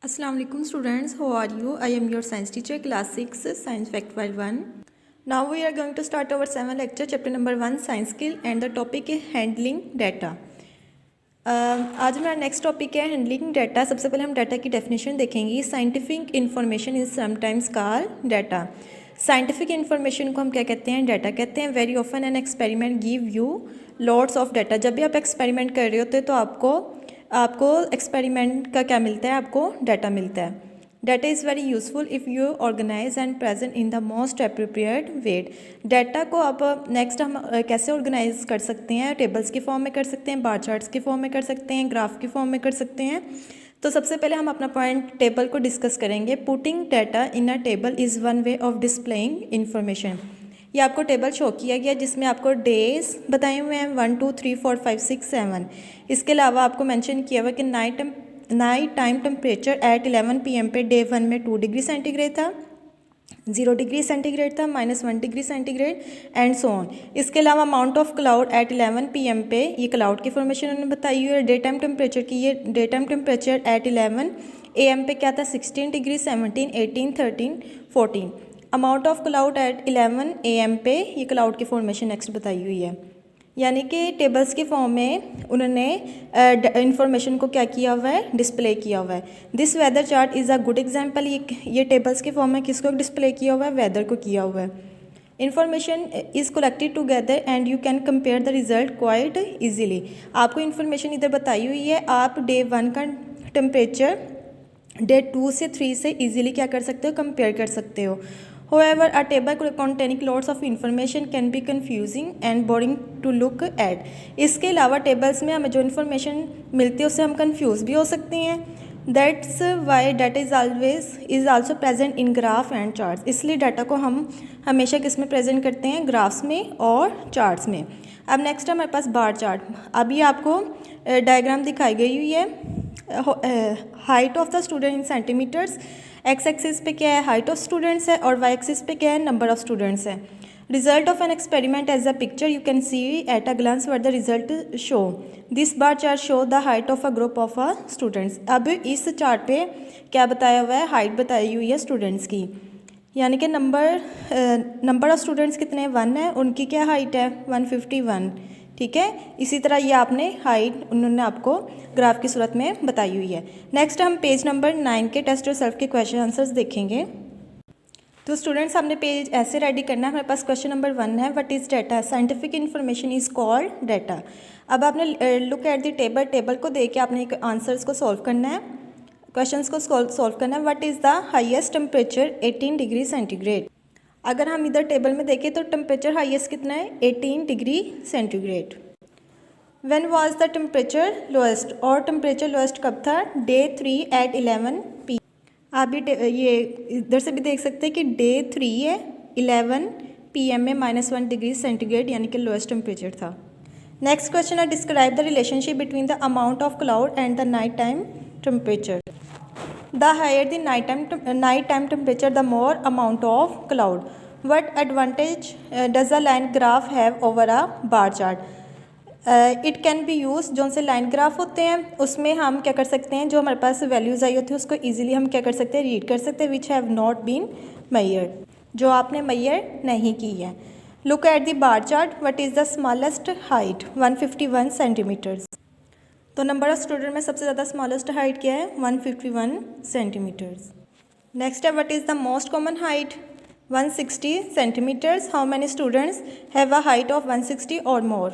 Assalamu alaikum students, how are you? I am your science teacher, class 6, science fact file 1. Now we are going to start our 7 lecture, chapter number 1, science skill, and the topic is handling data. आज हमारा next topic है handling data. सबसे पहले हम data की definition देखेंगे। Scientific information is sometimes called data. Scientific information को हम क्या कहते हैं? डाटा कहते हैं। Very often an experiment give you lots of data. जब भी आप एक्सपेरिमेंट कर रहे होते तो आपको एक्सपेरिमेंट का क्या मिलता है? आपको डाटा मिलता है। Data is very useful if you organise and present in the most appropriate way. Data को अब नेक्स्ट हम कैसे ऑर्गेनाइज कर सकते हैं? टेबल्स की फॉर्म में कर सकते हैं, बार चार्ट्स की फॉर्म में कर सकते हैं, ग्राफ की फॉर्म में कर सकते हैं। तो सबसे पहले हम अपना पॉइंट टेबल को डिस्कस करेंगे। Putting data in a table is one way of displaying information. ये आपको टेबल शो किया गया जिसमें आपको डेज बताए हुए हैं 1 2 3 4 5 6 7। इसके अलावा आपको मेंशन किया हुआ कि night time temperature at 11 PM पे डे 1 में 2 डिग्री सेंटीग्रेड था, 0 डिग्री सेंटीग्रेड था, -1 degree centigrade and so on. इसके अलावा amount of cloud at 11 PM पे ये क्लाउड की फॉर्मेशन उन्होंने बताई हुई है। डे टाइम टेम्परेचर की ये day time temperature at 11 AM पे क्या था? 16 degree, 17, 18, 13, 14। Amount of cloud at 11 AM पे ये क्लाउड की फॉर्मेशन नेक्स्ट बताई हुई है। यानी कि टेबल्स के फॉर्म में उन्होंने इंफॉर्मेशन को क्या किया हुआ है? डिस्प्ले किया हुआ है। This weather chart is a good example. ये टेबल्स के फॉर्म में किसको डिस्प्ले किया हुआ है? वेदर को किया हुआ है। Information is collected together and you can compare the result quite easily. आपको इन्फॉर्मेशन इधर बताई हुई है। आप डे 1 का टेम्परेचर डे 2 से 3 से ईजिली क्या कर सकते हो? कंपेयर कर सकते हो। However, a table containing lots of information can be confusing and boring to look at. इसके अलावा टेबल्स में हमें जो इन्फॉर्मेशन मिलती है उससे हम कंफ्यूज भी हो सकते हैं। That's why data is also present in graph and charts. इसलिए डाटा को हम हमेशा किस में प्रेजेंट करते हैं? ग्राफ्स में और चार्ट्स में। अब नेक्स्ट हमारे पास बार चार्ट। अभी आपको डायग्राम दिखाई गई हुई है। Height of the student in centimetres. X axis पे क्या है? हाइट ऑफ स्टूडेंट्स है और वाई एक्सिस पे क्या है? नंबर ऑफ स्टूडेंट्स है। Result of an experiment as a picture you can see at a glance what the result show. This bar chart show the height of a group of a students. अब इस chart पे क्या बताया हुआ है? Height बताई हुई है स्टूडेंट्स की। यानी कि नंबर ऑफ स्टूडेंट्स कितने? 1 है। उनकी क्या हाइट है? 151। ठीक है। इसी तरह ये आपने हाइट उन्होंने आपको ग्राफ की सूरत में बताई हुई है। नेक्स्ट हम पेज नंबर 9 के टेस्ट और सेल्फ के क्वेश्चन आंसर्स देखेंगे। तो स्टूडेंट्स हमने पेज ऐसे रेडी करना है। हमारे पास क्वेश्चन नंबर 1 है, what is data? Scientific information is called data. अब आपने लुक एट द टेबल को देख के आपने आंसर्स को सॉल्व करना है, क्वेश्चंस को सॉल्व करना है। What is the highest temperature? 18 degree centigrade. अगर हम इधर टेबल में देखें तो टेम्परेचर हाईएस्ट कितना है? 18 degree centigrade. When was the temperature lowest? और टेम्परेचर लोएस्ट कब था? Day 3 at 11 PM। आप भी ये इधर से भी देख सकते हैं कि डे 3 है 11 PM में -1 डिग्री सेंटीग्रेड यानी कि लोएस्ट टेम्परेचर था। नेक्स्ट क्वेश्चन है, describe the relationship between the amount of cloud and the night time temperature. The higher the night time temperature, the more amount of cloud. What advantage does a line graph have over a bar chart? It can be used। जो से line graph होते हैं उसमें हम क्या कर सकते हैं? जो हमारे पास वैल्यूज़ आई होती है उसको ईजिली हम क्या कर सकते हैं? रीड कर सकते हैं। Which have not been measured, जो आपने मेजर नहीं की है। Look at the bar chart. What is the smallest height? 151 centimetres. तो नंबर ऑफ स्टूडेंट में सबसे ज़्यादा स्मॉलेस्ट हाइट क्या है? 151 सेंटीमीटर्स। नेक्स्ट है, what is the most common height? 160 centimetres. How many students have a height of 160 और मोर?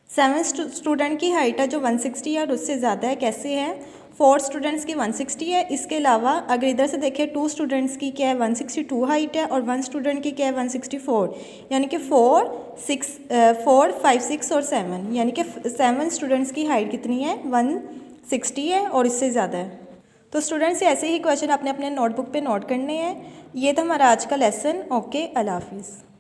7 student की height है जो 160 है और उससे ज़्यादा है। कैसे है? 4 स्टूडेंट्स की 160 है। इसके अलावा अगर इधर से देखें 2 स्टूडेंट्स की क्या है? 162 हाइट है और 1 स्टूडेंट की क्या है? 164। यानी कि 4 5 6 और 7 यानी कि 7 स्टूडेंट्स की हाइट कितनी है? 160 है और इससे ज़्यादा है। तो स्टूडेंट्स ऐसे ही क्वेश्चन अपने अपने नोटबुक पे नोट करने हैं। ये था हमारा आज का लेसन। ओके, अल्लाह हाफिज़।